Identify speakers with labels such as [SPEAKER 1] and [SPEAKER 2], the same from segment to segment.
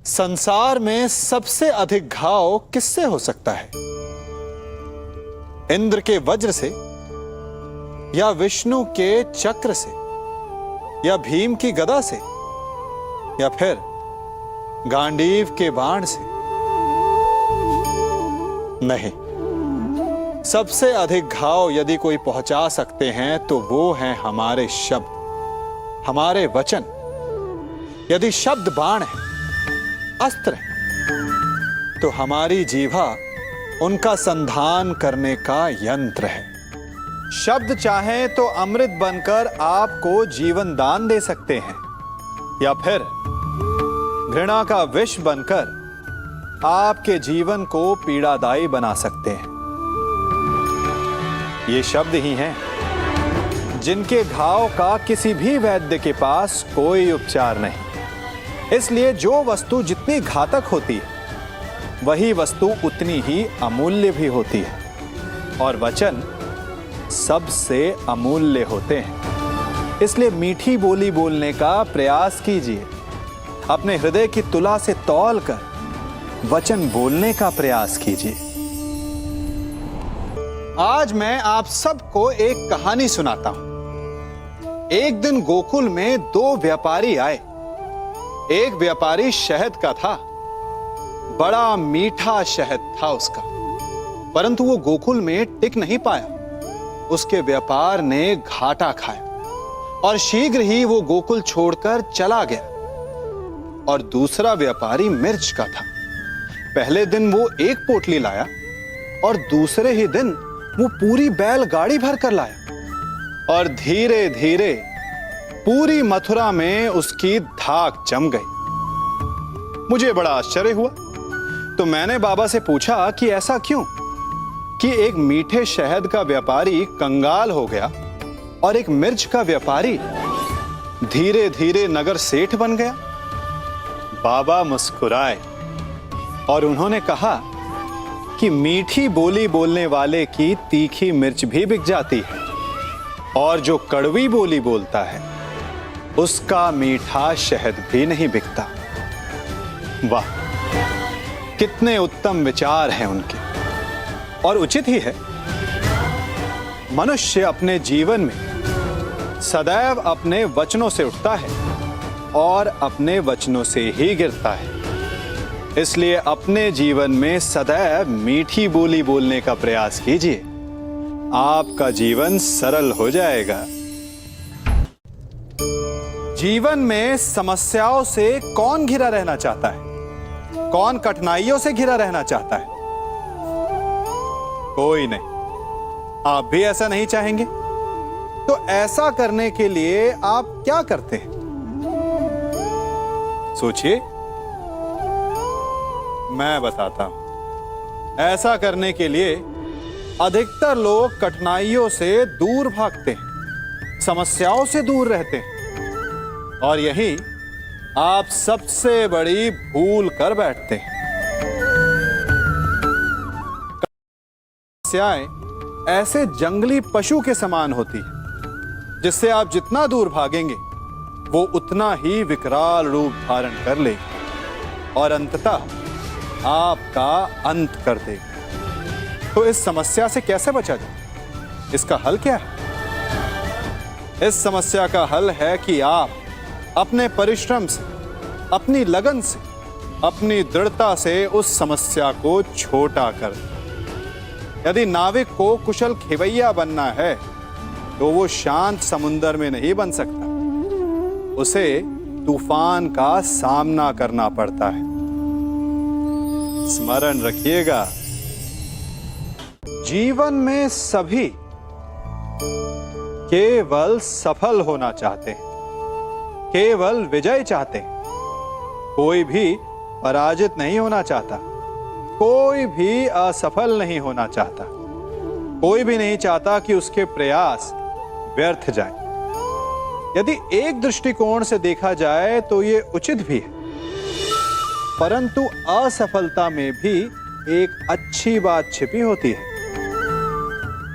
[SPEAKER 1] संसार में सबसे अधिक घाव किससे हो सकता है? इंद्र के वज्र से, या विष्णु के चक्र से, या भीम की गदा से, या फिर गांडीव के बाण से? नहीं, सबसे अधिक घाव यदि कोई पहुंचा सकते हैं तो वो हैं हमारे शब्द, हमारे वचन। यदि शब्द बाण है, अस्त्र है, तो हमारी जीवा उनका संधान करने का यंत्र है। शब्द चाहे तो अमृत बनकर आपको जीवन दान दे सकते हैं, या फिर घृणा का विष बनकर आपके जीवन को पीड़ादायी बना सकते हैं। ये शब्द ही हैं जिनके घाव का किसी भी वैद्य के पास कोई उपचार नहीं। इसलिए जो वस्तु जितनी घातक होती है, वही वस्तु उतनी ही अमूल्य भी होती है, और वचन सबसे अमूल्य होते हैं। इसलिए मीठी बोली बोलने का प्रयास कीजिए। अपने हृदय की तुला से तौल कर वचन बोलने का प्रयास कीजिए। आज मैं आप सबको एक कहानी सुनाता हूं। एक दिन गोकुल में दो व्यापारी आए। एक व्यापारी शहद का था, बड़ा मीठा शहद था उसका, परंतु वो गोकुल में टिक नहीं पाया। उसके व्यापार ने घाटा खाया और शीघ्र ही वो गोकुल छोड़कर चला गया। और दूसरा व्यापारी मिर्च का था। पहले दिन वो एक पोटली लाया और दूसरे ही दिन वो पूरी बैलगाड़ी भर कर लाया, और धीरे धीरे पूरी मथुरा में उसकी धाक जम गई। मुझे बड़ा आश्चर्य हुआ, तो मैंने बाबा से पूछा कि ऐसा क्यों कि एक मीठे शहद का व्यापारी कंगाल हो गया और एक मिर्च का व्यापारी धीरे धीरे नगर सेठ बन गया। बाबा मुस्कुराए और उन्होंने कहा कि मीठी बोली बोलने वाले की तीखी मिर्च भी बिक जाती है, और जो कड़वी बोली बोलता है उसका मीठा शहद भी नहीं बिकता। वाह, कितने उत्तम विचार हैं उनके। और उचित ही है, मनुष्य अपने जीवन में सदैव अपने वचनों से उठता है और अपने वचनों से ही गिरता है। इसलिए अपने जीवन में सदैव मीठी बोली बोलने का प्रयास कीजिए। आपका जीवन सरल हो जाएगा। जीवन में समस्याओं से कौन घिरा रहना चाहता है? कौन कठिनाइयों से घिरा रहना चाहता है? कोई नहीं। आप भी ऐसा नहीं चाहेंगे? तो ऐसा करने के लिए आप क्या करते हैं? सोचिए, मैं बताता हूं। ऐसा करने के लिए अधिकतर लोग कठिनाइयों से दूर भागते हैं, समस्याओं से दूर रहते हैं, और यही आप सबसे बड़ी भूल कर बैठते हैं। समस्याएं ऐसे जंगली पशु के समान होती है, जिससे आप जितना दूर भागेंगे वो उतना ही विकराल रूप धारण कर लेगी और अंततः आपका अंत कर देगी। तो इस समस्या से कैसे बचा जाए? इसका हल क्या है? इस समस्या का हल है कि आप अपने परिश्रम से, अपनी लगन से, अपनी दृढ़ता से उस समस्या को छोटा कर दें। यदि नाविक को कुशल खेवैया बनना है तो वो शांत समुद्र में नहीं बन सकता, उसे तूफान का सामना करना पड़ता है। स्मरण रखिएगा, जीवन में सभी केवल सफल होना चाहते हैं, केवल विजय चाहते हैं। कोई भी पराजित नहीं होना चाहता, कोई भी असफल नहीं होना चाहता, कोई भी नहीं चाहता कि उसके प्रयास व्यर्थ जाएं। यदि एक दृष्टिकोण से देखा जाए तो ये उचित भी है, परंतु असफलता में भी एक अच्छी बात छिपी होती है।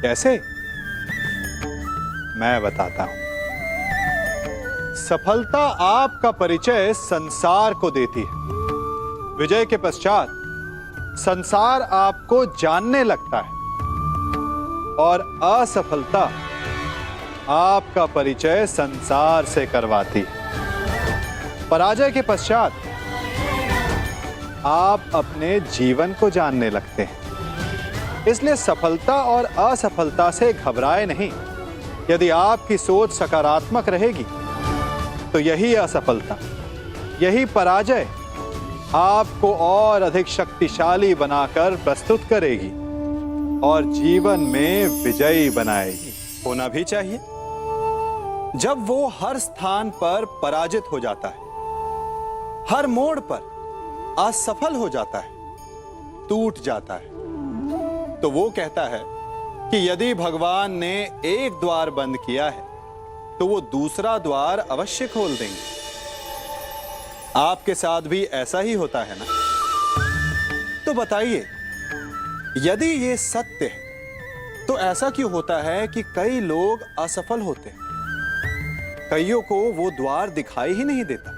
[SPEAKER 1] कैसे? मैं बताता हूं। सफलता आपका परिचय संसार को देती है, विजय के पश्चात संसार आपको जानने लगता है और असफलता आपका परिचय संसार से करवाती है। पराजय के पश्चात आप अपने जीवन को जानने लगते हैं। इसलिए सफलता और असफलता से घबराए नहीं। यदि आपकी सोच सकारात्मक रहेगी तो यही असफलता, यही पराजय आपको और अधिक शक्तिशाली बनाकर प्रस्तुत करेगी और जीवन में विजयी बनाएगी। होना भी चाहिए। जब वो हर स्थान पर पराजित हो जाता है, हर मोड़ पर असफल हो जाता है, टूट जाता है, तो वो कहता है कि यदि भगवान ने एक द्वार बंद किया है तो वो दूसरा द्वार अवश्य खोल देंगे। आपके साथ भी ऐसा ही होता है ना? तो बताइए, यदि ये सत्य है तो ऐसा क्यों होता है कि कई लोग असफल होते हैं? कईयों को वो द्वार दिखाई ही नहीं देता।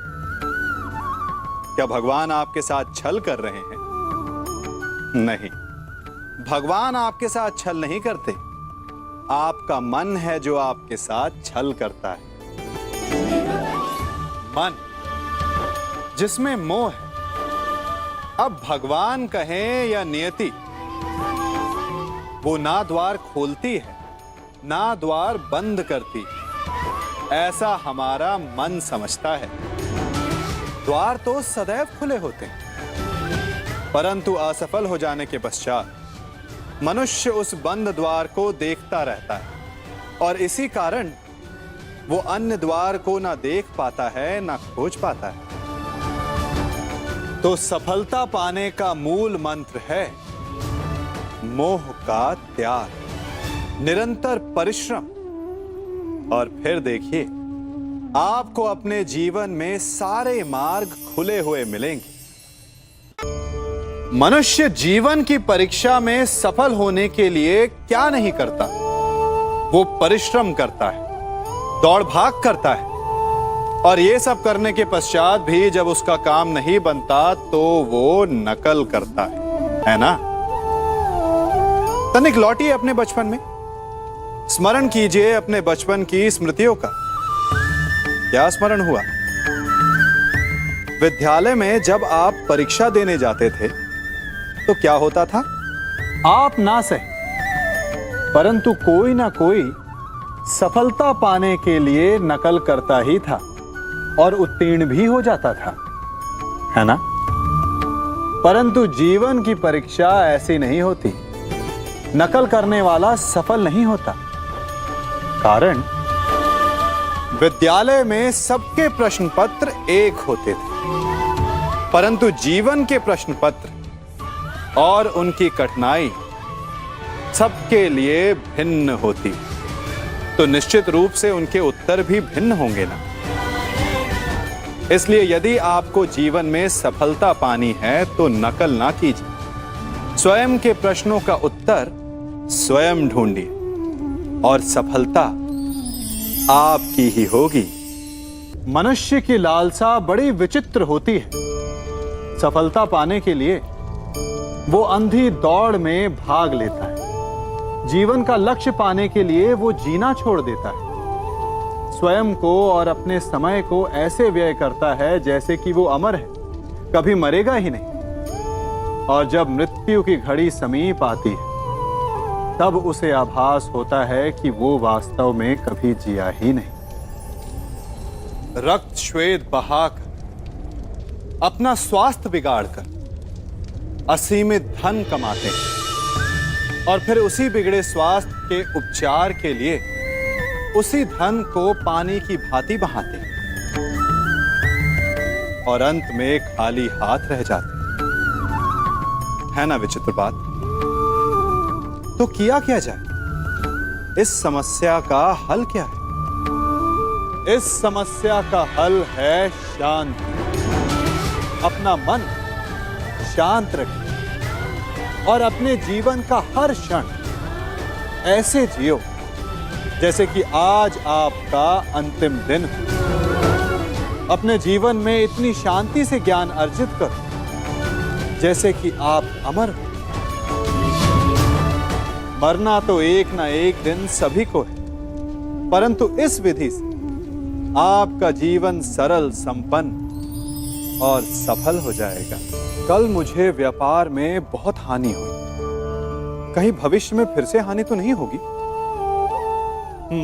[SPEAKER 1] क्या भगवान आपके साथ छल कर रहे हैं? नहीं, भगवान आपके साथ छल नहीं करते। आपका मन है जो आपके साथ छल करता है। मन जिसमें मोह है। अब भगवान कहें या नियति, वो ना द्वार खोलती है ना द्वार बंद करती, ऐसा हमारा मन समझता है। द्वार तो सदैव खुले होते हैं, परंतु असफल हो जाने के पश्चात मनुष्य उस बंद द्वार को देखता रहता है और इसी कारण वो अन्य द्वार को ना देख पाता है ना खोज पाता है। तो सफलता पाने का मूल मंत्र है मोह का त्याग, निरंतर परिश्रम। और फिर देखिए, आपको अपने जीवन में सारे मार्ग खुले हुए मिलेंगे। मनुष्य जीवन की परीक्षा में सफल होने के लिए क्या नहीं करता? वो परिश्रम करता है, दौड़ भाग करता है, और ये सब करने के पश्चात भी जब उसका काम नहीं बनता तो वो नकल करता है ना? तनिक लौटिए अपने बचपन में, स्मरण कीजिए अपने बचपन की स्मृतियों का। क्या स्मरण हुआ? विद्यालय में जब आप परीक्षा देने जाते थे तो क्या होता था? आप ना सही, परंतु कोई ना कोई सफलता पाने के लिए नकल करता ही था और उत्तीर्ण भी हो जाता था, है ना? परंतु जीवन की परीक्षा ऐसी नहीं होती। नकल करने वाला सफल नहीं होता। कारण विद्यालय में सबके प्रश्न पत्र एक होते थे, परंतु जीवन के प्रश्न पत्र और उनकी कठिनाई सबके लिए भिन्न होती। तो निश्चित रूप से उनके उत्तर भी भिन्न होंगे ना। इसलिए यदि आपको जीवन में सफलता पानी है तो नकल ना कीजिए। स्वयं के प्रश्नों का उत्तर स्वयं ढूंढिए और सफलता आपकी ही होगी। मनुष्य की लालसा बड़ी विचित्र होती है। सफलता पाने के लिए वो अंधी दौड़ में भाग लेता है। जीवन का लक्ष्य पाने के लिए वो जीना छोड़ देता है। स्वयं को और अपने समय को ऐसे व्यय करता है जैसे कि वो अमर है, कभी मरेगा ही नहीं। और जब मृत्यु की घड़ी समीप आती है तब उसे आभास होता है कि वो वास्तव में कभी जिया ही नहीं। रक्त श्वेत बहाकर, अपना स्वास्थ्य बिगाड़कर असीमित धन कमाते हैं और फिर उसी बिगड़े स्वास्थ्य के उपचार के लिए उसी धन को पानी की भांति बहाते हैं और अंत में खाली हाथ रह जाते हैं। है ना विचित्र बात? तो किया क्या जाए? इस समस्या का हल क्या है? इस समस्या का हल है शांति। अपना मन शांत रखिए और अपने जीवन का हर क्षण ऐसे जियो जैसे कि आज आपका अंतिम दिन हो। अपने जीवन में इतनी शांति से ज्ञान अर्जित करो जैसे कि आप अमर हो। मरना तो एक ना एक दिन सभी को है, परंतु इस विधि से आपका जीवन सरल, संपन्न और सफल हो जाएगा। कल मुझे व्यापार में बहुत हानि हुई, कहीं भविष्य में फिर से हानि तो नहीं होगी?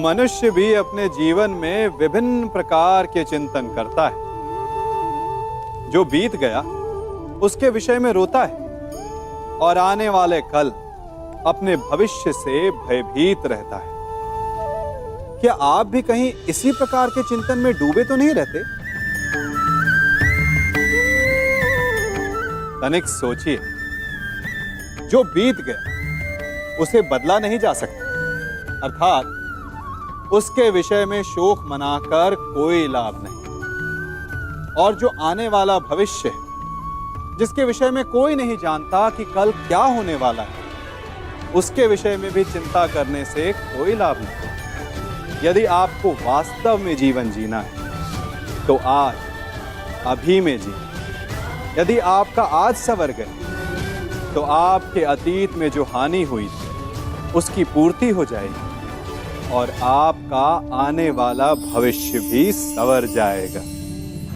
[SPEAKER 1] मनुष्य भी अपने जीवन में विभिन्न प्रकार के चिंतन करता है। जो बीत गया उसके विषय में रोता है और आने वाले कल अपने भविष्य से भयभीत रहता है। क्या आप भी कहीं इसी प्रकार के चिंतन में डूबे तो नहीं रहते? तनिक सोचिए, जो बीत गया उसे बदला नहीं जा सकता, अर्थात उसके विषय में शोक मनाकर कोई लाभ नहीं। और जो आने वाला भविष्य है, जिसके विषय में कोई नहीं जानता कि कल क्या होने वाला है, उसके विषय में भी चिंता करने से कोई लाभ नहीं। यदि आपको वास्तव में जीवन जीना है तो आज, अभी में जी। यदि आपका आज संवर गया तो आपके अतीत में जो हानि हुई थी उसकी पूर्ति हो जाएगी और आपका आने वाला भविष्य भी संवर जाएगा।